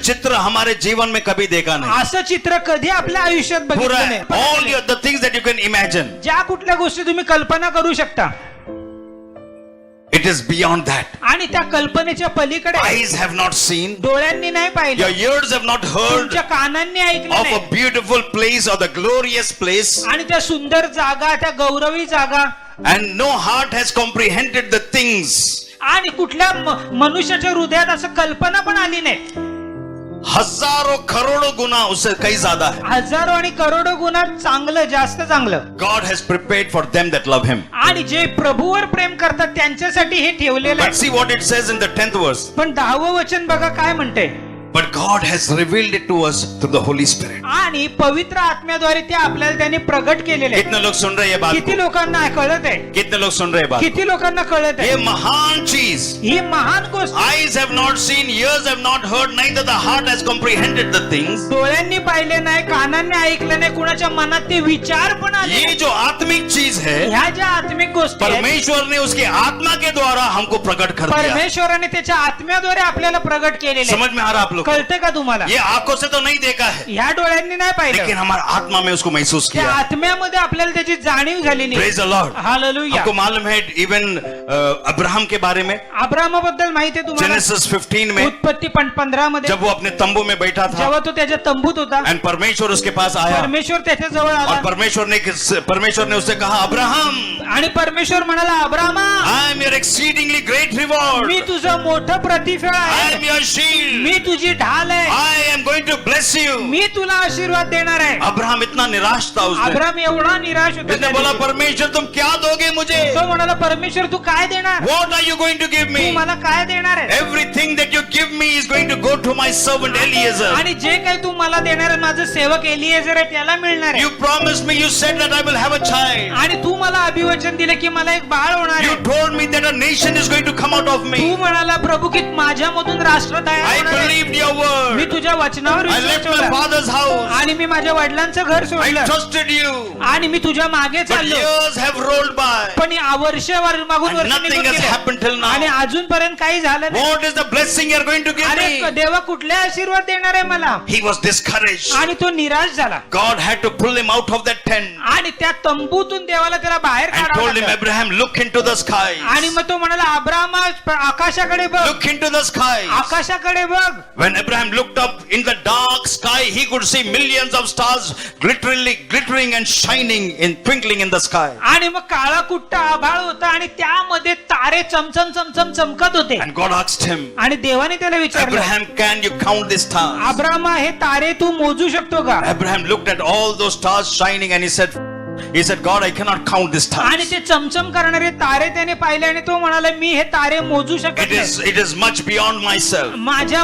चित्र हमारे जीवन में कभी देखा नहीं. असं चित्र कधी आपल्या आयुष्यात पूरा बघितलं नाही. all the things that you can imagine, ज्या कुठल्या गोष्टी तुम्ही कल्पना करू शकता it is beyond that. आणि त्या कल्पनेच्या पलीकडे Eyes have not seen, डोळ्यांनी नाही your पाहिलं, ears have not heard तुमच्या कानांनी ऐकलं of a नाही, beautiful place or the glorious place, आणि त्या सुंदर जागा, त्या गौरवी जागा, and no heart has comprehended the things. आणि कुठल्या मनुष्याच्या हृदयात असं कल्पना पण आली नाही. हजारों करोड़ों गुना उससे कई ज्यादा है. हजारो आणि करोडो गुना चांगलं, जास्त चांगलं. God has prepared for them that love him. आणि जे प्रभूवर प्रेम करतात त्यांच्यासाठी हे ठेवलेलं But आहे. see what it says in the 10th verse. पण 10वं वचन बघा काय म्हणते. But God has revealed it to us through the Holy Spirit. आणि पवित्र आत्म्याद्वारे ते आपल्याला त्याने प्रगट केलेले आहे. कितने लोग सुन रहे हैं ये बात किती को? लोकांना कळत आहे, कितने लोग सुन रहे हैं बात किती लोकांना कळत को? ये आहे. महान चीज. ही महान गोष्ट. Eyes have not seen, ears have not heard, neither the heart has comprehended the things. डोळ्यांनी पाहिले नाही, कानांनी ऐकलं नाही, कुणाच्या मनात ते विचार पण आले ये नाही. जो आत्मिक चीज है, ह्या ज्या आत्मिक गोष्टी आहेत, परमेश्वर ने उसके आत्मा के द्वारा हमको प्रकट कर दिया. परमेश्वराने त्याच्या आत्म्याद्वारे आपल्याला प्रगट केलेले आहे. समझ में आ रहा आप लोग को? कळते का तुम्हाला? ये आंखों से तो नहीं देखा है, ह्या डोळ्यांनी नाही लेकिन पाहिलं, हमारा आत्मा में उसको महसूस त्या किया. आत्म्यामध्ये आपल्याला त्याची जाणीव झालेली आहे. Praise the Lord. हालेलुया. आपको मालूम है इवन अब्राहम के बारे में, अब्राहमाबद्दल माहिती आहे तुम्हाला? जेनेसिस 15 में, उत्पत्ती 15 मध्ये जब वो अपने तंबू में बैठा था जेव्हा तो त्याच्या तंबूत होता, एंड परमेश्वर उसके पास आया परमेश्वर त्याच्या जवळ और आला परमेश्वर ने उससे कहा, अब्राहम, आणि परमेश्वर म्हणाला, Abrama, I am your exceedingly great reward. मी तुझं मोठं प्रतिफळ I आहे, am your shield. मी तुझी ढाल आहे, I am going to bless you. मी तुला आशीर्वाद देणार आहे. अब्राहम इतना निराश था उस दिन. अब्राम एवढा निराश होता उसने त्या बोला, दिवशी. परमेश्वर तुम क्या दोगे मुझे? तो म्हणाला, परमेश्वर तू काय देणार? What are you going to give Tu me? मला काय देणार आहे? Everything that you give me is going to go to my servant Eliezer. आणि जे काही तू मला देणार आहे, माझं सेवक एलिएझर आहे त्याला मिळणार आहे. You promised me, you said that I will have a child. आणि तू मला अभिवचन दिले की मला एक बाळ होणार You आहे. told me that a nation is going to come out of Tu me. म्हणाला, प्रभू, की माझ्यामधून राष्ट्र तयार I होणार आहे. believed your me word. तुझ्या वचनावर I विश्वास left my ठेवला father's house. आणि मी माझ्या वडिलांचं घर I सोडलं trusted you. आणि मी तुझ्या मागे But चाललो. years have rolled by. पण वर्ष मागून And वर्ष nothing निघून has गेले. happened till now. आणि अजूनपर्यंत काही झालं नाही. What is the blessing you are going to give अरे me? देवा कुठले आशीर्वाद देणार आहे मला? He was discouraged. आणि तो निराश झाला God had to pull him out of that tent आणि त्या तंबूतून देवाला त्याला बाहेर and काढावं told him, लागलं. Abraham, look into the skies. आणि मग तो म्हणाला, अब्रामा, आकाशाकडे बघ, Look into the skies. आकाशाकडे बघ. When Abraham looked up in the dark sky, he could see millions of stars glittering and shining in twinkling in the sky. आणि मग काळा कुट्ट आभाळ होता आणि त्यामध्ये तारे चमचम चमचम चमकत होते. And God asked him, आणि देवाने त्याला विचारलं, Abraham, can you count the stars? Abrama, हे तारे तू मोजू शकतो का? Abraham looked at all those stars shining and he said, God, I cannot count the आणि stars. ते चमचम करणारे तारे त्याने पाहिले आणि तो म्हणाला, मी हे तारे मोजू शकत नाही, It is much beyond myself. माझ्या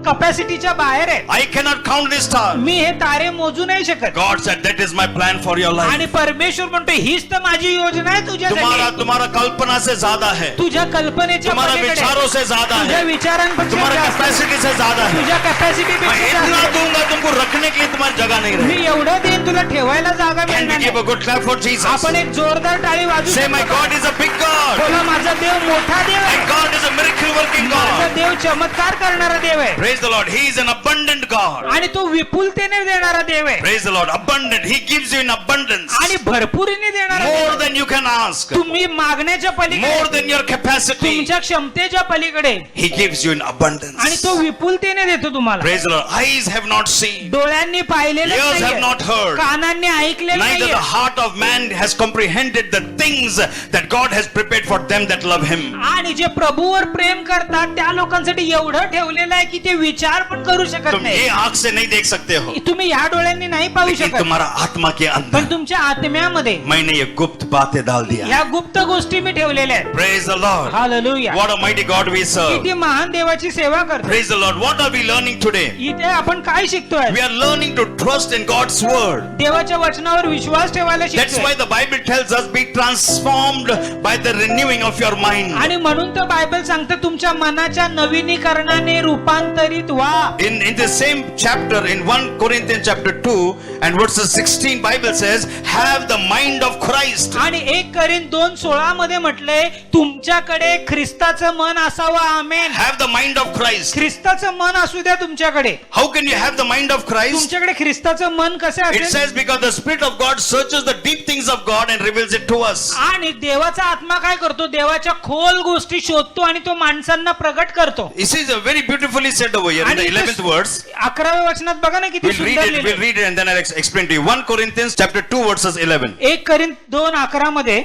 कपॅसिटीच्या बाहेर आहे, I cannot count the stars. मी हे तारे मोजू नाही शकत. God said, that is my plan for your life. आणि परमेश्वर म्हणतो, हीच तर माझी योजना आहे तुझ्यासाठी. तुम्हारा कल्पना से ज्यादा है, तुझ्या कल्पनेच्या तुम्हारा पलीकडे, विचारों से ज्यादा तुझ्या है, विचारांपेक्षा तुम्हारा जास्त, कैपेसिटी से ज्यादा है. तुझ्या कॅपॅसिटी मैं इतना दूंगा तुमको रखने के लिए तुम्हारी जगह नहीं मी रहेगी. एवढं देईन तुला ठेवायला जागा Can we मिळणार give a नाही. good clap for Jesus? आपण एक जोरदार टाळी वाजू Say, my शकतो. God is a big God. बोला, माझा देव मोठा देव My आहे, God is a miracle working माझा God. देव चमत्कार करणारा देव आहे. Praise the Lord. He is an abundant God. आणि तो विपुलतेने देणारा देव आहे Praise the Lord. Abundant. He gives you in abundance. आणि भरपुरीने देणारा देव More आहे. than you can ask. तुम्ही मागण्याच्या पलीकडे, More than your capacity. तुमच्या क्षमतेच्या पलीकडे, He gives you in आणि abundance. तो विपुलतेने देतो तुम्हाला. Praise the Lord. Eyes have not seen. डोळ्यांनी पाहिलेलं Ears have नाहीये, not heard. कानांनी ऐकलेलं Neither the नाहीये, heart of man has comprehended the things that God has prepared for them that love Him. आणि जे प्रभूवर प्रेम करतात त्या लोकांसाठी एवढं ठेवलेलं आहे की ते विचार पण करू शकत तुम नाही. ये आंख से नहीं देख सकते हो, तुम्ही ह्या डोळ्यांनी नाही पाहू लेकिन शकत, तुम्हारा आत्मा के पण अंदर तुमच्या आत्म्यामध्ये मैंने ये गुप्त बातें डाल दिया. ह्या गुप्त गोष्टी मी ठेवलेल्या आहेत. Praise the Lord. Hallelujah. What a mighty God we serve. किती महान देवाची सेवा करतो. Praise the Lord. What are we learning today? इथे आपण काय शिकतोय? We are learning to trust in God's word. देवाच्या वचनावर विश्वास ठेवायला That's why शिकतोय. the Bible tells us, be transformed by the renewing of your mind. आणि म्हणून तर बायबल सांगतं, तुमच्या मनाच्या नवीनीकरणाने रूपांतरित व्हा. In the same chapter, in 1 Corinthians chapter 2 and verses 16, Bible says, have the mind of Christ. आणि 1 करीन 2:16 मध्ये म्हटलंय, तुमच्याकडे ख्रिस्ताचं मन असावं. आमेन. Have the mind of Christ. ख्रिस्ताचं मन असू द्या तुमच्याकडे. How can you have the mind of Christ? तुमच्याकडे ख्रिस्ताचं मन कसं It असेल? says because the Spirit of God searches the deep things of God and reveals it to us. आणि देवाचा आत्मा काय करतो? देवाच्या खोल गोष्टी शोधतो आणि तो माणसांना प्रगट करतो. This is very beautifully said over here in the 11th verse. 11व्या वचनात बघा ना किती We'll सुंदर read लिहिलंय. it and then I'll explain to you. 1 Corinthians chapter 2 verses 11. 1 करीन 2:11 मध्ये,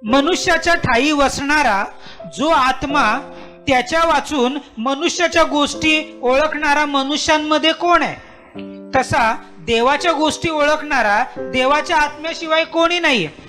मनुष्याच्या ठायी वसणारा जो आत्मा त्याच्या वाचून मनुष्याच्या गोष्टी ओळखणारा मनुष्यांमध्ये कोण आहे? तसा देवाच्या गोष्टी ओळखणारा देवाच्या आत्म्याशिवाय कोणी नाहीये.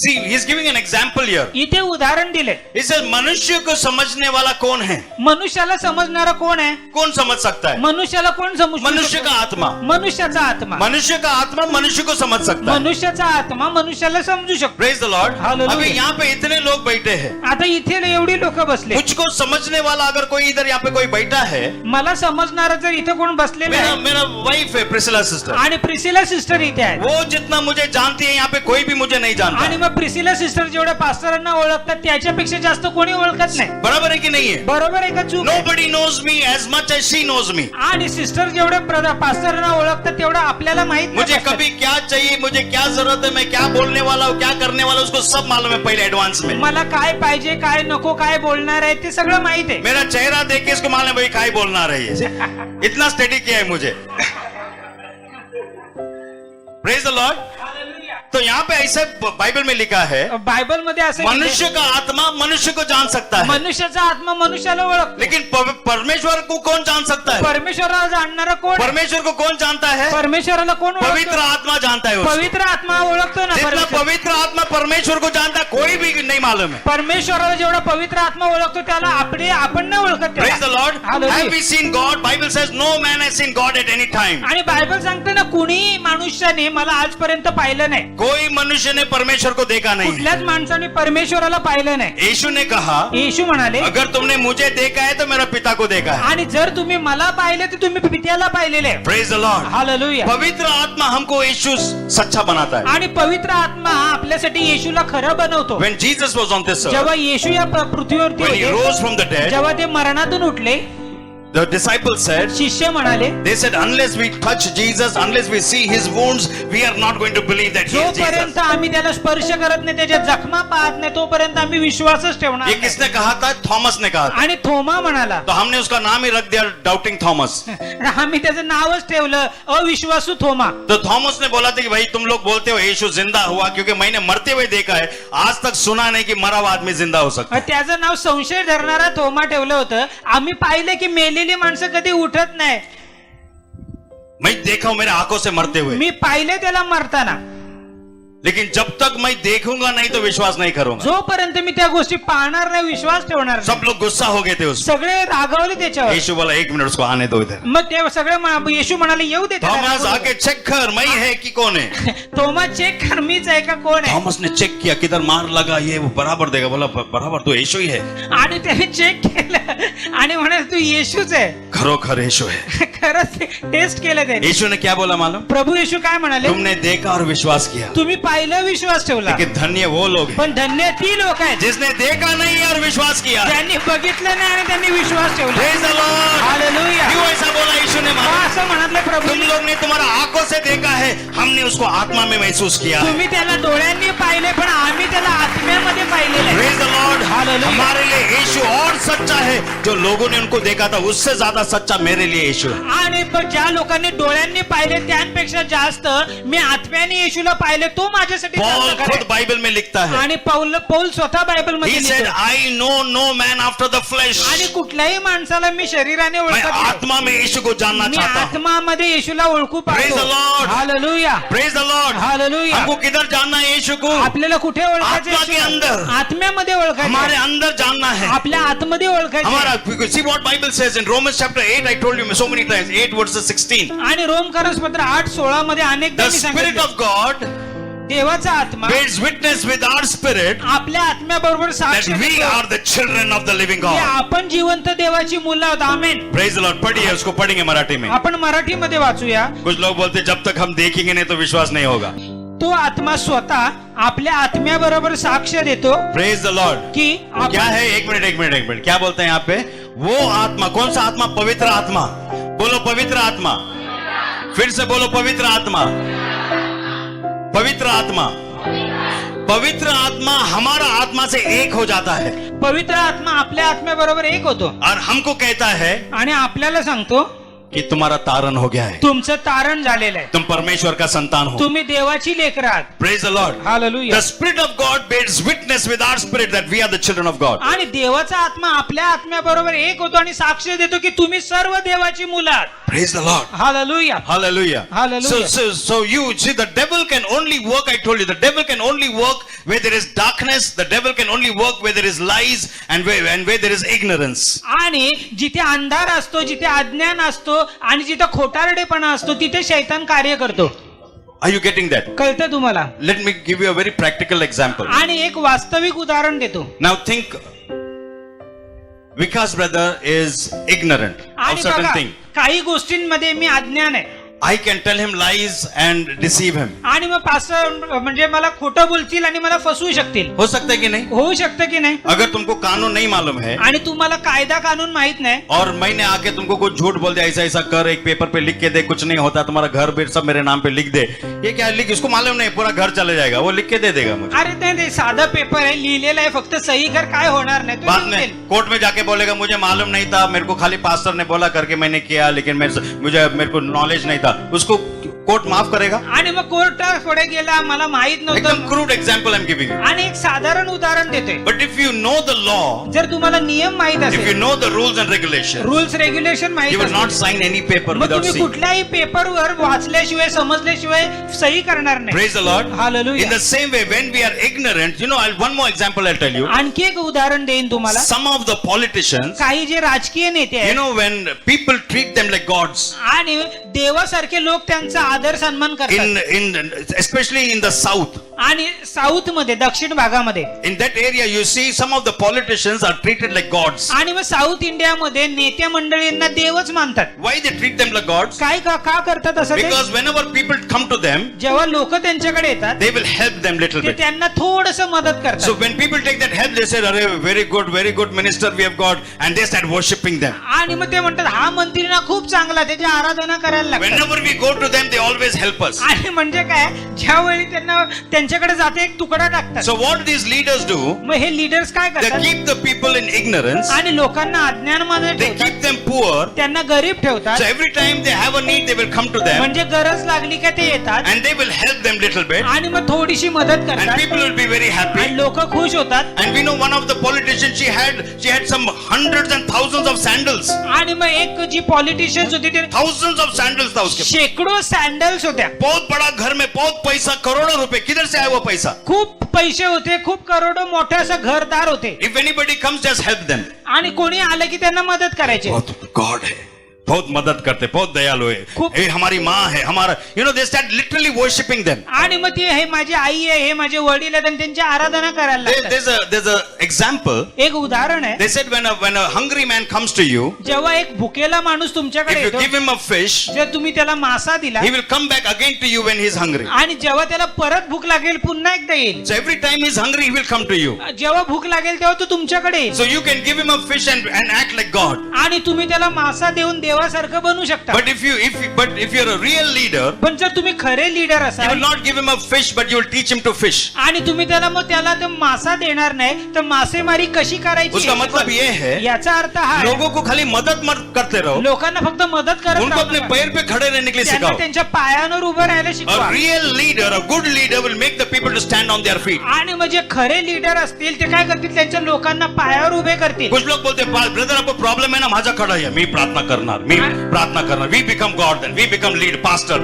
See, he's giving an example here. इथे उदाहरण दिले. He says मनुष्य को समझने वाला कौन है? मनुष्याला समजणारा कोण आहे? कौन समझ सकता है? मनुष्याला कोण समजू मनुष्य का शकतो? आत्मा. मनुष्याचा आत्मा. मनुष्य का आत्मा मनुष्य को समझ सकता है. मनुष्याचा आत्मा मनुष्याला समजू शकतो. Praise the Lord. Hallelujah. अभी यहाँ पे इतने लोग बैठे हैं. आता इथे एवढी लोक बसले. मुझको समझने वाला अगर कोई इधर यहाँ पे कोई बैठा है, मला समजणारा जर इथे कोण बसलेला आहे, मेरा वाइफ है प्रिसिला सिस्टर. आणि प्रिसिला सिस्टर इथे आहे, वो जितना मुझे जानती है यहाँ पे कोई भी मुझे नहीं जानता. आणि मग प्रिसिला सिस्टर जेवढ्या पास्टरांना ओळखतात त्याच्यापेक्षा जास्त कोणी ओळखत नाही. बराबर है कि नहीं है? बरोबर आहे का चूक आहे? Nobody knows me as much as she knows me. आणि सिस्टर जेवढे पास्टरांना ओळखतात तेवढं आपल्याला माहित मुझे नाही. कभी क्या चाहिए, मुझे क्या जरूरत है, मैं क्या बोलने वाला हूँ, क्या करने वाला हूँ, उसको सब मालूम है पहले एडवांस में. मला काय पाहिजे, काय नको, काय बोलणार आहे ते सगळं माहित आहे. मेरा चेहरा देख के इसको मालूम है भाई काय बोलना रही है. इतना स्टडी किया है मुझे. Praise the Lord. तो यहाँ पे ऐसा बाइबल में लिखा है, बायबल मध्ये असं लिहिलंय, मनुष्य का आत्मा मनुष्य को जान सकता है, मनुष्याचा आत्मा मनुष्याला ओळखतो. लेकिन परमेश्वर को कौन जान सकता है? परमेश्वराला जाणणारा कोण आहे? परमेश्वर को कौन जानता है? परमेश्वराला कोण पवित्र ओळखतो? आत्मा जानता है उसको. पवित्र आत्मा ओळखतो ना. जितना परमेश्वर. पवित्र आत्मा परमेश्वर को जानता है कोई भी नहीं मालूम है. परमेश्वराला जेवढा पवित्र आत्मा ओळखतो त्याला आपण नाही ओळखत त्याला. Praise the Lord. Hallelujah. Have we seen God? Bible says no man has seen God at any time. आणि बायबल सांगते ना, कुणी मनुष्याने मला आजपर्यंत पाहिलं नाही. कोई मनुष्य ने परमेश्वर को देखा नहीं. कुठल्याच माणसाने परमेश्वराला पाहिलं नाही. यीशु ने कहा, येशू म्हणाले, अगर तुमने मुझे देखा है तो मेरा पिता को देखा है. आणि जर तुम्ही मला पाहिले तर तुम्ही पित्याला पाहिलेले आहे. Praise the Lord. हालेलुया. पवित्र आत्मा हमको यीशु सच्चा बनाता है. आणि पवित्र आत्मा आपल्यासाठी येशूला खरं बनवतो. When Jesus was on this earth, जेव्हा येशू या पृथ्वीवरती when he होते, rose from the dead, जेव्हा ते मरणातून उठले, the disciples said, शिष्य म्हणाले, they said, unless we touch Jesus, unless we see his wounds, we are not going to believe that he is Jesus. जोपर्यंत आम्ही त्याला स्पर्श करत नाही, त्याच्या जखमा पाहत नाही, तोपर्यंत आम्ही विश्वासच ठेवणार ये नाही. किसने कहा था? थॉमस ने कहा था. आणि थोमा म्हणाला, तो हमने उसका नाम ही रख दिया डाउटिंग थॉमस. आम्ही त्याचं नावच ठेवलं अविश्वासू थोमा. तो थॉमस ने बोला था कि भाई तुम लोग बोलते हो यीशु जिंदा हुआ, क्योंकि मैंने मरते हुए देखा है, आज तक सुना नहीं कि मरा हुआ आदमी जिंदा हो सकता है. त्याचं नाव संशय धरणारा थोमा ठेवलं होतं. आम्ही पाहिलं की मेलेली माणसं कधी उठत नाही. मैं देखा हूं मेरे आंखों से मरते हुए, मी पाहिले त्याला मरताना, लेकिन जब तक मैं देखूंगा नहीं तो विश्वास नहीं करूंगा. जोपर्यंत मी त्या गोष्टी पाहणार नाही, विश्वास ठेवणार सब नाही. लोग गुस्सा हो गए थे उसको. सगळे रागावले त्याच्यावर. यीशु बोला 1 मिनट उसको आने दो इधर. मग ते सगळे येशू म्हणाले येऊ दे त्याला. थॉमस आके चेक कर मैं है कि कौन है. थोमा चेक कर मीच आहे का कोण आहे. थॉमस ने चेक किया, किधर मार लगा ये वो बराबर देगा. बोला बराबर तो यीशु ही है. आणि त्याने चेक केलं आणि म्हणाले तू येशूच आहे. खरोखर यीशु है. खरंच टेस्ट केलं त्याने. यीशु ने क्या बोला मालूम? प्रभू येशू काय म्हणाले? तुमने देखा और विश्वास किया. तुम्ही पाहिलं, विश्वास ठेवला. लेकिन धन्य वो लोग हैं पण धन्य ती लोक आहेत जिसने देखा नहीं और विश्वास किया. ज्यांनी बघितलं नाही आणि त्यांनी विश्वास ठेवला. Praise the Lord. हालेलुया. क्यों ऐसा बोला यीशु ने? मालूम? असं म्हणाले प्रभू, तुम लोग ने तुम्हारा आंखों से देखा है, हमने उसको आत्मा में महसूस किया है. तुम्ही त्याला डोळ्यांनी पाहिले पण आम्ही त्याला आत्म्यामध्ये पाहिलेलं आहे. Praise the Lord. Hallelujah. हमारे लिए यीशु और सच्चा है. जो लोगों ने उनको देखा था उससे ज्यादा सच्चा मेरे लिए यीशु है. आणि पण ज्या लोकांनी डोळ्यांनी पाहिले त्यांपेक्षा जास्त मी आत्म्याने येशूला पाहिले, तो माझ्यासाठी पॉल जास्त खरं खुद आहे. बाइबल में लिखता है. आणि पौल स्वतः बायबल मध्ये He said, लिहितो. I know no man after the flesh. आणि कुठल्याही माणसाला मी शरीराने मैं ओळखत नाही. आत्मा में यीशु को जानना मी चाहता हूँ. आत्मामध्ये येशूला ओळखू Praise the Lord. Hallelujah. Praise the Lord. Hallelujah. हमको किधर जानना है यीशु को? आपल्याला कुठे ओळखायचं? आत्मा के अंदर. आत्म्यामध्ये हमारे ओळखायचं. अंदर जानना है. आपल्या आतमध्ये ओळखायचं. हमारा see what Bible says in Romans chapter 8. I told you so many times, 8 verses 16. आणि रोमकारसपत्र 8:16 मध्ये अनेकदा The मी Spirit सांगितलं, of God देवाचा आत्मा bears witness with our spirit आपल्या आत्म्याबरोबर that साक्ष we देतो are the children of the living की God. आपण जिवंत देवाची मुलं आहोत. आमेन. Praise the Lord. पढ़िए उसको, पढ़ेंगे मराठी में. आपण मराठीमध्ये वाचूया. कुछ लोग बोलते जब तक हम देखेंगे नहीं तो विश्वास नहीं होगा. तो आत्मा स्वतः आपल्या आत्म्याबरोबर साक्ष देतो प्रेज द लॉर्ड. की क्या है? एक मिनट, क्या बोलते हैं यहाँ पे? वो आत्मा, कौन सा आत्मा? पवित्र आत्मा. बोलो पवित्र आत्मा. फिर से बोलो पवित्र आत्मा. पवित्र आत्मा. पवित्र आत्मा हमारा आत्मा से एक हो जाता है पवित्र आत्मा आपल्या आत्म्याबरोबर एक होतो और हमको कहता है आणि आपल्याला सांगतो कि तुम्हारा तारण हो गया है, तुमचं तारण झालेलं आहे, तुम परमेश्वर का संतान हो. तुम्ही देवाची लेकर आहात. Praise the Lord. Hallelujah. The Spirit of God bears witness with our spirit that we are the children of God. आणि देवाचा आत्मा आपल्या आत्म्याबरोबर एक होतो आणि साक्ष देतो की तुम्ही सर्व देवाची मुलं आहात. Praise the Lord. Hallelujah. Hallelujah. Hallelujah. So you see, the devil can only work, I told you, the devil can only work where there is darkness, the devil can only work where there is lies and where there is ignorance. आणि जिथे अंधार असतो, जिथे अज्ञान असतो आणि जिथे खोटारडेपणा असतो तिथे शैतान कार्य करतो. Are you getting that? कळतं तुम्हाला? Let me give you a very practical example. आणि एक वास्तविक उदाहरण देतो. Now think, Vikas brother is ignorant of आणि certain बघा, thing. काही गोष्टींमध्ये मी अज्ञान आहे I can tell him lies and deceive him. आणि मग पास्टर म्हणजे मला खोटं बोलतील आणि मला फसवू शकतील. हो सकता है कि नहीं? होऊ शकतं की नाही? अगर तुमको कानून नहीं मालूम है आणि तुम्हाला कायदा कानून माहित नाही और मैंने आके तुमको कुछ झूठ बोल दिया, ऐसा ऐसा कर, एक पेपर पे लिख के दे, कुछ नहीं होता, तुम्हारा घर भी सब मेरे नाम पे लिख दे, ये क्या लिख, इसको मालूम नहीं, पूरा घर चले जाएगा, वो लिख के दे देगा मुझे. अरे ते साधा पेपर आहे, लिहिलेला आहे, फक्त सही कर, काय होणार नाही. तो बाद लिहून देईल. में कोर्ट में जाके बोलेगा मुझे मालूम नहीं था, मेरे को खाली पास्टर ने बोला करके मैंने किया, लेकिन मेरे को नॉलेज नहीं था. उसको कोर्ट माफ करेगा? आणि मग कोर्ट पुढे गेला, मला माहित एकदम नव्हतं. Crude example I am giving you. आणि एक साधारण उदाहरण देते. But if you know the law, जर तुम्हाला नियम माहित if you असेल, know the rules and regulations, rules regulation you माहित will not असेल, sign any paper मग without तुम्ही seeing. कुठल्याही पेपरवर वाचल्याशिवाय समजल्याशिवाय सही करणार नाही. Praise the Lord. Hallelujah. In the same way, when we are ignorant, one more example I'll tell you. आणखी एक उदाहरण देईन तुम्हाला. Some of the politicians, काही जे राजकीय नेते आहेत when people treat them like gods, आणि देवासारखे लोक त्यांचा आदर सन्मान करतात. especially in the south, आणि साऊथ मध्ये, दक्षिण भागामध्ये, in that area you see some of the politicians are treated like gods. आणि मग साऊथ इंडियामध्ये नेते मंडळींना देवच मानतात. Why they treat them like gods? काय का करतात असं ते? Because whenever people come to them, जेव्हा लोक त्यांच्याकडे येतात they will help them little ते bit. त्यांना थोडस मदत So करतात. when people take that help, they say, "Arey, very good minister we have got," and they start worshipping them. आणि मग ते म्हणतात हा मंत्री ना खूप चांगला, त्याची आराधना करायला लागतात. Whenever we go to them, they always help us. आणि म्हणजे काय, ज्यावेळी त्यांना त्यांच्याकडे जाते एक तुकडा टाकतात. So what these leaders do, मग हे लीडर्स काय they करतात? keep the people in ignorance, आणि लोकांना अज्ञानमध्ये they ठेवतात, keep them poor. त्यांना गरीब ठेवतात. So every time they have a need, they will come to them म्हणजे गरज लागली का ते येतात and they will help them little bit, आणि मग थोडीशी मदत and करतात people will be very happy. आणि लोक खुश होतात. And we know one of the politicians, she had some hundreds and thousands of sandals. आणि मग एक जी पॉलिटिशियन्स होती ते Thousands of sandals था उसके पास. शेकडो सॅन्डल्स होत्या. बहुत बड़ा घर में बहुत पैसा, करोड़ों रुपए, किधर से आया वो पैसा? खूप पैसे होते, खूप करोडो मोठे असं घरदार होते. If anybody comes, just help them. आणि कोणी आलं की त्यांना मदत करायची. बहुत गॉड है, बहुत मदद करते, बहुत दयालु है, खूप- ये हमारी माँ है, हमारा they start literally worshipping them. आणि मग ते हे माझी आई आहे, हे माझे वडील आहेत आणि त्यांची आराधना करायला लागतात. There's a example. एक उदाहरण आहे. They said when a hungry man comes to you, जेव्हा एक भुकेला माणूस तुमच्याकडे if you येतो, give him a fish, जर तुम्ही त्याला मासा दिला he will come back again to you when he's hungry. आणि जेव्हा त्याला परत भूक लागेल पुन्हा एकदा येईल. So every time he's hungry, he will come to you. जेव्हा भूक लागेल तेव्हा तो तुमच्याकडे येईल. So you can give him a fish and act like God. आणि तुम्ही त्याला मासा देऊन देवासारखं बनू शकता. But if you're a real leader, पण जर तुम्ही खरे लीडर you will असाल not give him a fish, but you will teach him to fish. आणि तुम्ही त्याला तो मासा देणार नाही, तर मासेमारी कशी करायची उसका मतलब ये है, याचा अर्थ हा आहे, लोगों को खाली मदद मत करते रहो, लोकांना फक्त मदत करत उनको राहू अपने नका. पैर पे खड़े रहने के लिए त्यांना सिखाओ. त्यांच्या पायांवर उभं राहायला शिकवा. A real leader, a good leader will make the people to stand on their feet. आणि म्हणजे खरे लीडर असतील ते काय करतील, त्यांच्या लोकांना पायावर उभे करतील. कुछ लोग बोलते हैं ब्रदर आपको प्रॉब्लम है ना, माझा खड़ा है, मी प्रार्थना करणार, we become God, then we become lead pastor,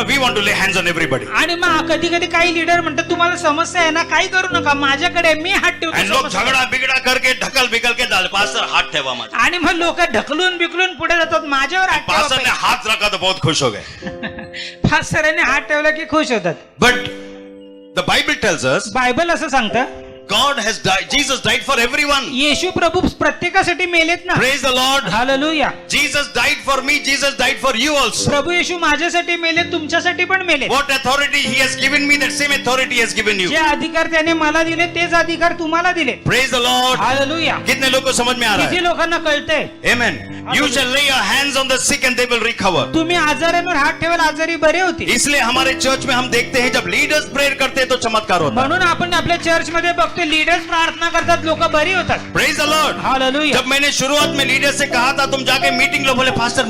we want to lay hands on everybody. आणि मग कधी कधी काही लीडर म्हणतात तुम्हाला समस्या आहे ना, काही करू नका, माझ्याकडे मी हात And लोग ठेवतो. झगड़ा बिगड़ा करके ढकल बिकल के डाल, पास्टर हाथ ठेवा माझा. आणि मग लोक ढकलून बिकलून पुढे जातात, माझ्यावर हात पास्टर ने ठेवा. हाथ रखा तो बहुत खुश हो गए. पास्टरांनी हात ठेवला की खुश होतात. But the Bible tells us Bible असं सांगतं God has died. Jesus died for everyone. येशू प्रभू प्रत्येकासाठी मेलेत ना. Praise the Lord. Hallelujah. Jesus died for me. Jesus died for you also. प्रभू येशू माझ्यासाठी मेले, तुमच्यासाठी पण मेले. What authority he has given me, that same authority he has given you. जे अधिकार त्याने मला दिले तेच अधिकार तुम्हाला दिले. Praise the Lord. हालेलुया. कितने लोगों को समझ में आ रहा किती है? लोकांना कळतंय? Amen. You shall lay your hands on the sick and they will recover. तुम्ही आजारांवर हात ठेवाल, आजारी बरे होतील. इसलिए हमारे चर्च में हम देखते हैं जब लीडर्स प्रेयर करते हैं तो चमत्कार होता है. म्हणून आपण आपल्या चर्च मध्ये बघतो, लीडर्स प्रार्थना करतात, लोक बरी होतात. Praise the Lord. हालेलुया. जब मैंने शुरुआत में लीडर से कहा था तुम जाके मीटिंग लो, बोले पास्टर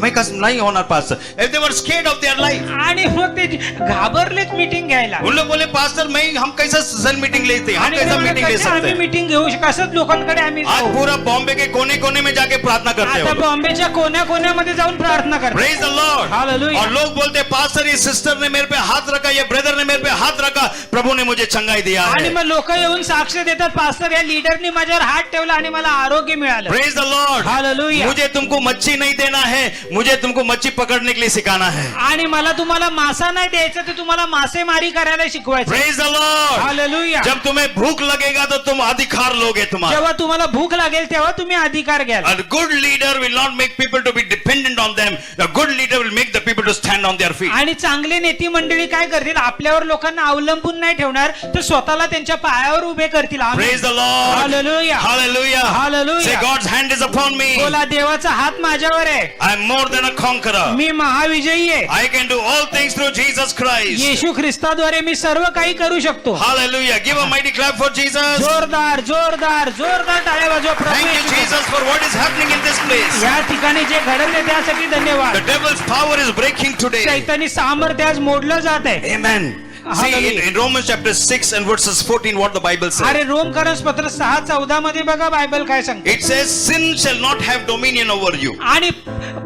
मैं कसम नहीं होना pastor. If they were scared of their life. आणि मग ते घाबरलेत मीटिंग घ्यायला. उन लोग बोले पास्टर हम कैसा सेल मीटिंग लेते हैं, हम आणि कैसा ते मीटिंग ले म्हणले, सकते आम्ही हैं. मीटिंग घेऊ कसंच लोकांकडे आम्ही आज जाऊ. पूरा बॉम्बे के कोने कोने में जाके प्रार्थना करते आता हैं. बॉम्बेच्या कोण्या कोण्यामध्ये जाऊन प्रार्थना करतात. Praise the Lord. हालेलुया. और लोग बोलते पास्टर ये सिस्टर ने मेरे पे हाथ रखा, ये ब्रदर ने मेरे पे हाथ रखा, प्रभु ने मुझे चंगाई दिया आणि है. मग लोक येऊन साक्ष देतात, पास्टर या लीडरनी माझ्यावर हात ठेवला आणि मला आरोग्य मिळालं. Praise the Lord. हालेलुया. मुझे तुमको मच्छी नहीं देना है, मुझे तुमको मच्छी पकड़ने के लिए सिखाना है. आणि मला तुम्हाला मासा नाही द्यायचा, ते तुम्हाला मासेमारी करायला शिकवायचं. Praise the Lord. हालेलुया. जब तुम्हें भूख लगेगा तो तुम अधिकार लोगे तुम्हारा. जेव्हा तुम्हाला भूख लागेल तेव्हा तुम्ही अधिकार घ्याल. A good leader will not make people to be dependent on them. A good leader will make the people to stand on their feet. आणि चांगले नेते मंडळी काय करतील, आपल्यावर लोकांना अवलंबून नाही ठेवणार, तर स्वतःला त्यांच्या पायावर उभे करतील. आमेन. Praise the Lord. Hallelujah. Hallelujah. Hallelujah. Say God's hand is upon me. बोला, देवाचा हात माझ्यावर आहे, I am more than a conqueror. मी महाविजयी आहे. I can do all things through Jesus Christ. येशू ख्रिस्ताद्वारे मी सर्व काही करू शकतो. Hallelujah. Give a mighty clap for Jesus. जोरदार जोरदार जोरदार टाळ्या वाजवा. प्रभू Thank you Yeshu. Jesus for what is happening in this place. या ठिकाणी जे घडले त्यासाठी धन्यवाद. The devil's power is breaking today. चैतन्य सामर्थ्य आज मोडलं जात आहे. Amen. See in Romans chapter 6 and verses 14 what the Bible says. अरे रोमकरस पत्र 6:14 मध्ये बघा बायबल काय सांगते. It says sin shall not have dominion over you. आणि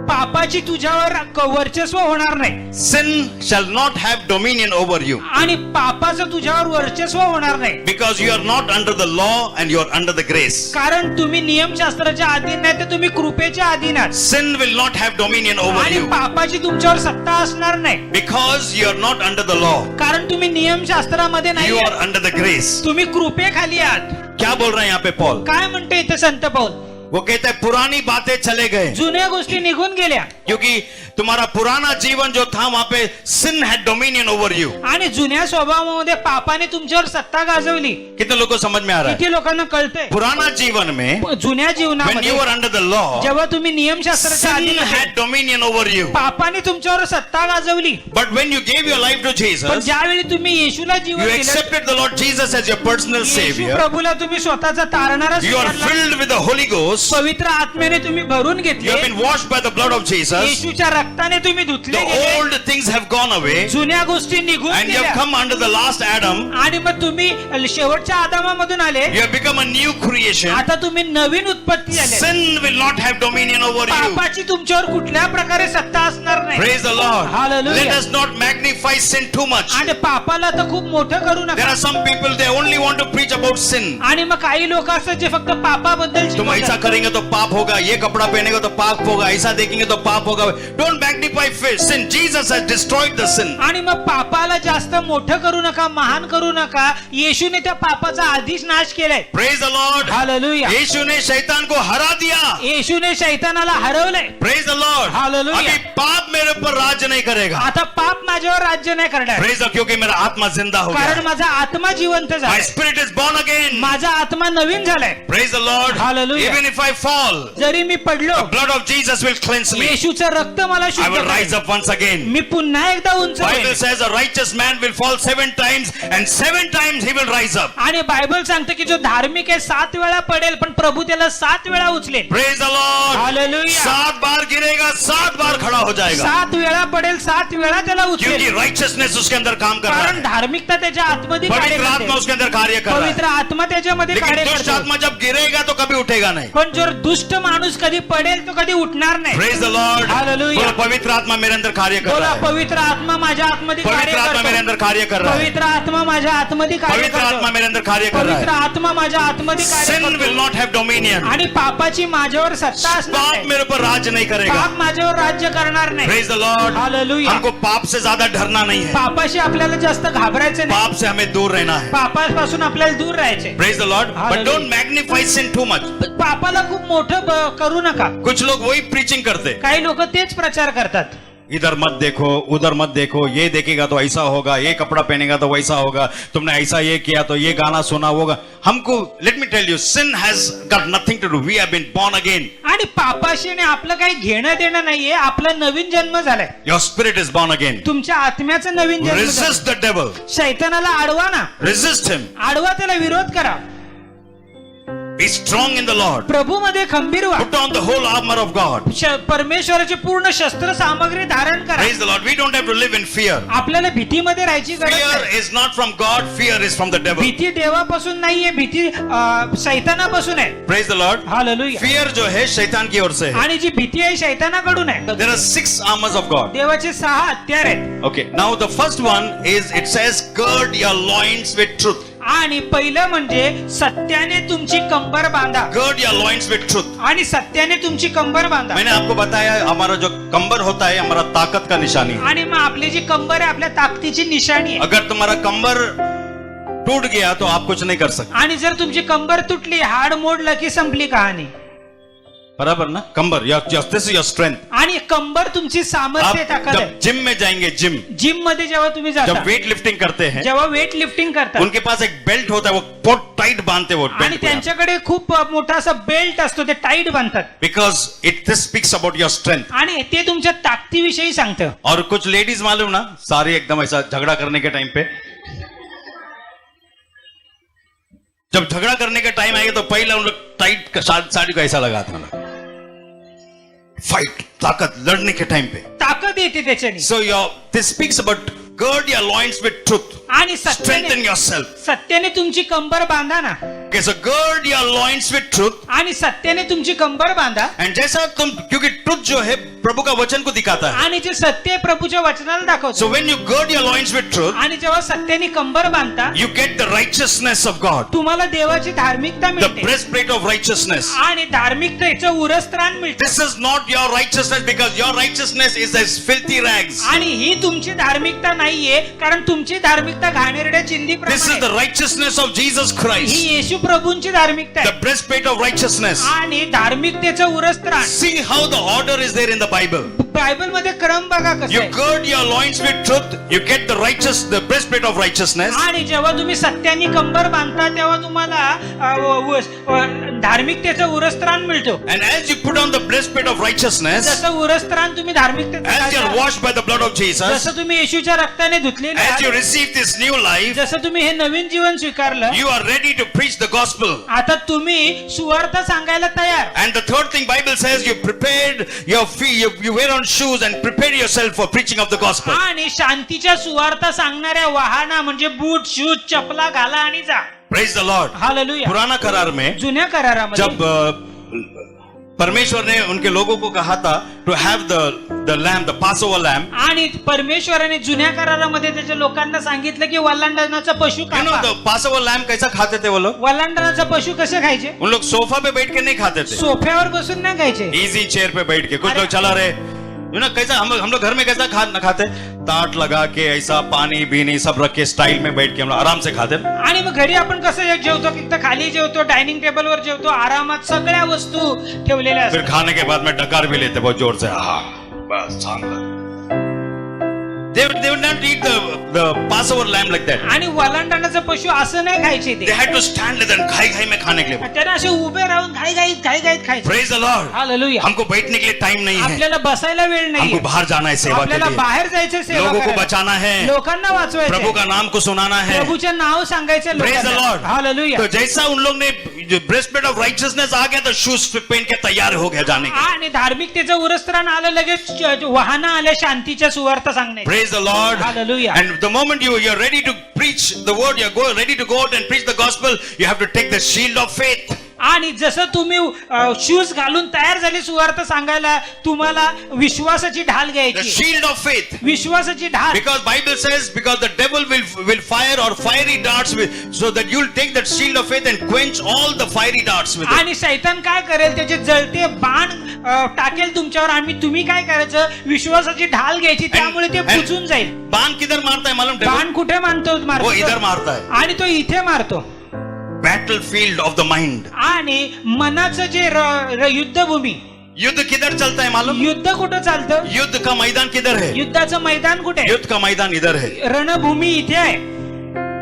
पापाची तुझ्यावर वर्चस्व होणार नाही. Sin shall not have dominion over you. आणि पापाचं तुझ्यावर वर्चस्व होणार नाही. Because you are not under the law and you are under the grace. कारण तुम्ही नियमशास्त्राच्या अधीन नाही, तर तुम्ही कृपेच्या अधीन आहात. Sin will not have dominion over आणि you. पापाची तुमच्यावर सत्ता असणार नाही. Because you are not under the law. कारण तुम्ही नियमशास्त्रामध्ये नाही You आहात. are under the grace. तुम्ही कृपेखाली आहात. क्या बोल रहे हैं यहाँ पे पॉल? काय म्हणते इथे संत पाऊल? वो कहता है पुरानी बातें चले गए. जुन्या गोष्टी निघून गेल्या. क्योंकि तुम्हारा पुराना जीवन जो था वहां पे sin had dominion over you. आणि जुन्या स्वभावामध्ये पापाने तुमच्यावर सत्ता गाजवली. कितने लोगों को समझ में आ रहा है? किती लोकांना कळतंय? पुराना जीवन में जुन्या when जीवनामध्ये you were under the law, जेव्हा तुम्ही नियमशास्त्राच्या sin अधीन होते, had dominion over you. पापाने तुमच्यावर सत्ता गाजवली. But when you gave your life to पण Jesus, ज्यावेळी तुम्ही येशूला जीवन you दिलं, accepted the Lord Jesus as your personal Yeshu Savior. प्रभूला तुम्ही स्वतःचा तारणारा You are स्वीकारला. filled with the Holy Ghost. पवित्र आत्म्याने तुम्ही भरून You have घेतले. been washed by the blood of Jesus. येशूच्या रक्ताने तुम्ही धुतले The गेले. old things have gone away, जुन्या गोष्टी निघून and you have गेल्या. come under the last Adam. आणि मग तुम्ही शेवटच्या आदामामधून आले. You have become a new creation. आता तुम्ही नवीन उत्पत्ती झाले. Sin will not have dominion over you. पापाची तुमच्यावर कुठल्या प्रकारे सत्ता असणार नाही. Praise the Lord. Hallelujah. Let us not magnify sin too much. आणि पापाला तर खूप मोठं करू There नका. are some people, they only want to preach about sin. आणि मग काही लोक असतात जे फक्त पापाबद्दल तुम ऐसा शिकवतात. करेंगे तो पाप होगा, ये कपड़ा पहनेगा तो पाप होगा, ऐसा देखेंगे तो पाप होगा. Don't magnify sin. Jesus has destroyed the sin. आणि मग पापाला जास्त मोठं करू नका, महान करू नका. येशूने त्या पापाचा आधीच नाश केलाय. Praise the Lord. हालेलुया. यीशु ने शैतान को हरा दिया. येशूने शैतानाला हरवलंय. Praise the Lord. Hallelujah. अभी पाप मेरे ऊपर राज्य नहीं करेगा. आता पाप माझ्यावर राज्य नाही करणार. Praise the Lord, क्योंकि मेरा आत्मा जिंदा हो कारण गया. माझा आत्मा जिवंत My झालाय. spirit is born again. माझा आत्मा नवीन झालाय. Praise the Lord. Hallelujah. Even if I fall, जरी मी पडलो, the blood of Jesus will cleanse me. येशूचं रक्त मला I शुद्ध will rise करेल. up once again. मी पुन्हा एकदा उंच Bible होईल. says a righteous man will fall 7 times and 7 times he will rise up. आणि बायबल सांगते की जो धार्मिक आहे 7 वेळा पडेल, पण प्रभू त्याला 7 वेळा उचलेल. Praise the Lord. Hallelujah. 7 बार गिरेगा, 7 बार खड़ा हो जाएगा. 7 वेळा पडेल, 7 वेळा त्याला क्योंकि उचलेल. righteousness उसके अंदर काम कर रहा कारण है. धार्मिकता त्याच्या आतमध्ये कार्य पवित्र आत्मा करते. उसके अंदर कार्य कर रहा पवित्र है. आत्मा त्याच्यामध्ये लेकिन कार्य दुष्ट करतो. आत्मा जब गिरेगा तो कभी उठेगा नहीं. पण जर दुष्ट माणूस कधी पडेल तो कधी उठणार नाही. Praise the Lord. Hallelujah. बोलो, पवित्र आत्मा मेरे अंदर कार्य कर बोला रहा है, पवित्र आत्मा माझ्या आतमध्ये कार्य पवित्र आत्मा मेरे करतो. अंदर कार्य कर रहा है, पवित्र आत्मा माझ्या आतमध्ये कार्य पवित्र आत्मा करतो. मेरे अंदर कार्य कर रहा पवित्र है. आत्मा माझ्या आतमध्ये कार्य Sin will करतो. not have dominion. आणि पापाची माझ्यावर सत्ता असणार पाप नाही. मेरे ऊपर राज नहीं करेगा. पाप माझ्यावर राज्य करणार नाही. Praise the Lord. हालेलुया. हमको पाप से ज्यादा डरना नहीं है, पापाशी आपल्याला जास्त घाबरायचं नाही. पाप से हमें दूर रहना है. पापापासून आपल्याला दूर राहायचे. Praise the Lord. But Hallelujah. don't magnify sin too much. पापाला खूप मोठं करू नका. कुछ लोग वही प्रीचिंग करते, काही लोक तेच प्रचार करतात. इधर मत देखो उधर मत देखो, ये देखेगा तो ऐसा होगा, ये कपडा पहनेगा तो वैसा होगा, तुमने ऐसा ये किया तो ये गाना सुना होगा. हमको let me tell you, sin has got nothing to do. We have been born again. आणि पापाशी आणि आपलं काही घेणं देणं नाहीये. आपला नवीन जन्म झालाय. Your spirit is born again. तुमच्या आत्म्याचा नवीन जन्म झालाय. Resist the devil. शैतानाला अडवा ना. Resist him. आडवा, त्याला विरोध करा. Be strong in the Lord. प्रभू मध्ये खंबीर व्हा. Put on the whole armor of God. परमेश्वराची पूर्ण शस्त्र सामग्री धारण करा. Praise the Lord. We don't have to live in fear. आपल्याला भीतीमध्ये राहायची गरज Fear नाही. is not from God. Fear is from the devil. भीती देवापासून नाहीये, भीती शैतानापासून आहे. Praise the Lord. Hallelujah. Fear जो है शैतान की ओर से है. आणि जी भीती आहे शैतानाकडून आहे. There are 6 armors of God. देवाचे 6 हत्यार आहेत. Okay. Now the first one is, it says, gird your loins with truth. आणि पहिलं म्हणजे सत्याने तुमची कंबर बांधा. Gird your loins with truth. आणि सत्याने तुमची कंबर बांधा. मैंने आपको बताया, हमारा जो कंबर होता है हमारा ताकत का निशानी है. आणि मग आपली जी कंबर आहे आपल्या ताकदीची निशाणी आहे. अगर तुम्हारा कंबर टूट गया तो आप कुछ नहीं कर सकते. आणि जर तुमची कंबर तुटली, हाड मोडलं की संपली कहाणी. बराबर ना. कंबर, दिस इज योर स्ट्रेंथ. आणि कंबर तुमची आप सामर्थ्य ताकद आहे. जब जिम में जाएंगे, जिम मध्ये जेव्हा तुम्ही जाता, जब वेट लिफ्टिंग करते हैं, जेव्हा वेट लिफ्टिंग करता, उनके पास एक बेल्ट होता है, वो बहुत टाइट बांधते वो आणि बेल्ट, त्यांच्याकडे खूप मोठा असा बेल्ट असतो, ते टाईट बांधतात. Because it speaks about your strength. आणि ते तुमच्या ताकदीविषयी सांगतं. और कुछ लेडीज मालूम ना, सारी एकदम ऐसा झगड़ा करने के टाइम पे, जब झगड़ा करने का टाइम आएगा तो पहला उन लोग टाइट साड़ी को ऐसा लगाते हैं. फाइट, ताकत, लड़ने के टाइम पे ताकद येते त्याच्याने. So your this speaks about gird your loins with truth. आणि Strengthen सत्याने yourself. सत्याने तुमची कंबर बांधा ना. Okay, so gird your loins with truth. आणि सत्याने तुमची कंबर बांधा. And जैसा तुम, क्योंकि truth जो है प्रभु का वचन को दिखाता है. आणि जे सत्य आहे प्रभूच्या वचनाला दाखवतो. So when you gird your loins with truth, आणि जेव्हा सत्याने कंबर बांधता, you get the righteousness of God. तुम्हाला देवाची धार्मिकता The मिळते. breastplate of righteousness. आणि धार्मिकतेचं उरस्त्राण मिळतं. This is not your righteousness, because your righteousness is as filthy rags. आणि ही तुमची धार्मिकता नाहीये, कारण तुमची धार्मिकता घाणेरड्या This is चिंधीप्रमाणे. the righteousness of Jesus he Christ. येशू प्रभूंची धार्मिकता The आहे. breastplate of righteousness. आणि धार्मिकतेचं उरस्त्राण. See how the order is there in the Bible. Bible मध्ये क्रम बघा कसं You आहे. gird your loins with truth, you get the breastplate of righteousness. आणि जेव्हा तुम्ही सत्याने कंबर बांधता तेव्हा तुम्हाला धार्मिकतेचं उरस्त्राण मिळतो. And as you put on the breastplate of righteousness, जसं उरस्त्राण तुम्ही धार्मिकतेचं as you are घालता, washed by the blood of Jesus, जसं तुम्ही येशूच्या रक्ताने धुतलेले as you आहात, receive this new life, जसं तुम्ही हे नवीन जीवन स्वीकारलं, you are ready to preach the gospel. आता तुम्ही सुवार्थ सांगायला तयार. And the third thing Bible says, you prepared your feet, you wear on shoes and prepare yourself for preaching of the gospel. आणि शांतीच्या सुवार्थ सांगणाऱ्या वाहना म्हणजे बूट, शूज, चपला घाला आणि जा. Praise the Lord. हालेलुया. पुराना करार में जुन्या करारामध्ये जब परमेश्वर ने उनके लोगों को कहा था to have the lamb, the Passover lamb, आणि परमेश्वराने जुन्या करारामध्ये त्याच्या लोकांना सांगितलं की वल्हांडणाचा पशु you know कापा. the Passover lamb कैसा खाते थे वो लोग? वल्हांडणाचा पशु कसे खायचे? उन लोग सोफा पे बैठ के नहीं खाते थे, सोफ्यावर बसून नाही खायचे. इजी चेयर पे बैठ के. कुछ अरे- लोग चला रहे, you know कैसा हम लोग घर में कैसा खाते, ताट लगा के ऐसा पानी बीनी सब रख के स्टाइल में बैठ के हम लोग आराम से खाते. आणि मग घरी आपण कसं जेवतो, फक्त खाली जेवतो, डायनिंग टेबलवर जेवतो, आरामात सगळ्या वस्तू ठेवलेल्या फिर असतात. खाने के बाद में डकार भी लेते बहुत जोर से. बस चांगलं. They would not eat the Passover lamb like that. आणि वल्हांडणाचा पशु असं नाही खायचे They ते. had to stand there and खाई में खाने के लिए. त्यांना असे उभे राहून घाईघाईत खायचे. Praise the Lord. हालेलुया. हमको बैठने के लिए टाइम नहीं है, आपल्याला बसायला वेळ हमको नाही. बाहर जाना है सेवा के आपल्याला लिए. बाहेर जायचं सेवा लोगों को करायला. बचाना है, लोकांना प्रभु वाचवायचं, का नाम को सुनाना है. प्रभूचे नाव सांगायचं Praise the लोकांना. Lord. हालेलुया. तो जैसा उन लोग ने ब्रेस्टप्लेट ऑफ राइचियसनेस आ गया तो शूज पहन के तैयार हो गया जाने के. आणि धार्मिकतेचं उरस्त्राण आलं, लगेच वाहनं आल्या शांतीच्या सुवार्थ सांगणे. Praise the Lord. Hallelujah. And the moment you're ready to preach the word, ready to go out and preach the gospel, you have to take the shield of faith. आणि जसं तुम्ही शूज घालून तयार झाले सुवार्थ सांगायला, तुम्हाला विश्वासाची ढाल The घ्यायची, shield of faith. विश्वासाची ढाल. Because Bible says, because the devil will fire or fiery darts with, so that you'll take that shield of faith and quench all the fiery darts with it. आणि शैतान काय करेल, त्याचे जळते बाण टाकेल तुमच्यावर, आणि तुम्ही काय करायचं, विश्वासाची ढाल घ्यायची, त्यामुळे ते बुजून जाईल. बाण किधर मारता है मालूम? बाण कुठे वो इधर मारतो? मारता है. आणि तो इथे मारतो. Battlefield of the mind. आणि मनाचं जे युद्धभूमी, युद्ध किधर चलता है मालूम? युद्ध कुठं चालतं? युद्ध का मैदान किधर है? युद्धाचं मैदान कुठे आहे? युद्ध का मैदान इधर है. रणभूमी इथे आहे.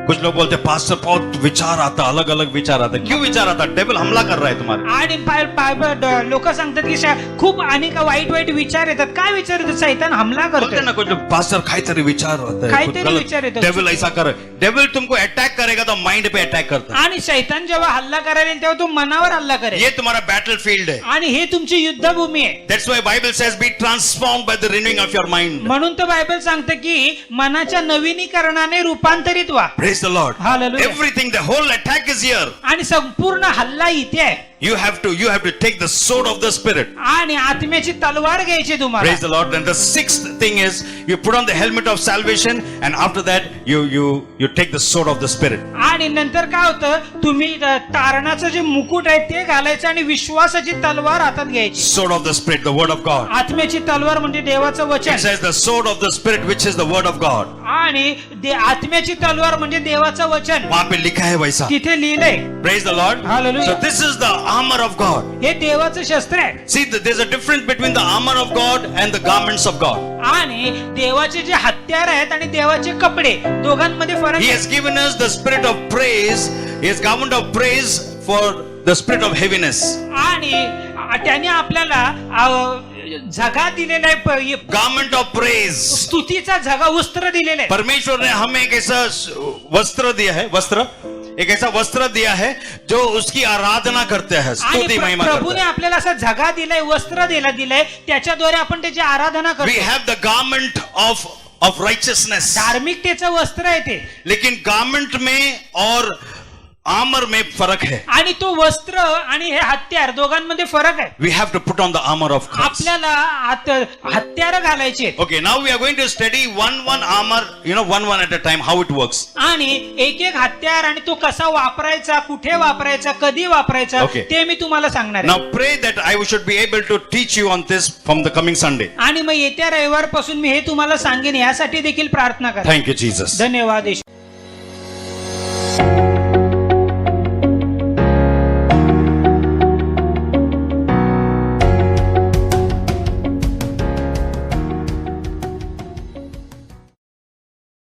कुछ लोग बोलते हैं पास्टर बहुत विचार आता, अलग अलग विचार आता. क्यों विचार आता? डेविल हमला कर रहा है तुम्हारे. आणि लोक सांगतात की खूप अनेक वाईट वाईट विचार येतात. काय विचार येतात? सैतान हमला बोलते करतो. ना कुछ लोग काहीतरी काहीतरी विचार होता है, काहीतरी कुछ गलत. विचार येतात. डेविल ऐसा कर, डेविल तुमको अटैक करेगा तो माइंड पे अटैक करता है. आणि शैतान जेव्हा हल्ला करायला येईल, तेव्हा तो मनावर हल्ला करेल. ये तुम्हारा बैटल फील्ड है. आणि हे तुमची युद्धभूमी आहे. That's why Bible says be transformed by the renewing of your mind. म्हणून तर बायबल सांगतं की मनाच्या नवीनीकरणाने रूपांतरित व्हा. Praise the Lord. Hallelujah. Everything, the whole attack is here. आणि संपूर्ण हल्ला इथे आहे. You have to take the sword of the spirit. आणि आत्म्याची तलवार घ्यायची तुम्हाला. Praise the Lord. And the sixth thing is you put on the helmet of salvation, and after that you take the sword of the spirit. आणि नंतर काय होतं, तुम्ही तारणाचं जे मुकुट आहे ते घालायचं आणि विश्वासाची तलवार हातात घ्यायची. Sword of the spirit, the word of God. आत्म्याची तलवार म्हणजे देवाचं It वचन. says the sword of the spirit, which is the word of God. आणि आत्म्याची तलवार म्हणजे देवाचं वचन. वहां पे लिखा है वैसा. तिथे लिहिलंय. Praise the Lord. Hallelujah. So this is the armor of God. हे देवाचं शस्त्र आहे. See, there's a difference between the armor of God and the garments of God. आणि देवाचे जे हत्यार आहेत आणि देवाचे कपडे, दोघांमध्ये फरक He आहे. has given us the spirit of praise. He has garment of praise for the spirit of heaviness. आणि त्याने आपल्याला झगा दिलेला आहे, Garment of praise. स्तुतीचा झगा, वस्त्र दिलेलं आहे. परमेश्वर ने हमें एक ऐसा वस्त्र दिया है, वस्त्र, एक ऐसा वस्त्र दिया है जो उसकी आराधना करते हैं, आणि स्तुति महिमा करते प्रभूने हैं. आपल्याला असा झगा दिलाय, वस्त्र दिलाय, त्याच्याद्वारे आपण त्याची आराधना We करतो. have the garment of righteousness. धार्मिकतेचं वस्त्र आहे ते. लेकिन गारमेंट में और आर्मर में फर्क है. आणि तो वस्त्र आणि हे हत्यार, दोघांमध्ये फरक आहे. We have to put on the armor of Christ. आपल्याला हत्यार घालायचे. Okay, now we are going to study one armor, one at a time, how it works. आणि एक एक हत्यार आणि तो कसा वापरायचा, कुठे वापरायचा, कधी वापरायचा, Okay. ते मी तुम्हाला सांगणार Now आहे. pray that I should be able to teach you on this from the coming Sunday. आणि मग येत्या रविवारपासून मी हे तुम्हाला सांगेन, यासाठी देखील प्रार्थना करा. Thank you, Jesus. धन्यवाद येशू.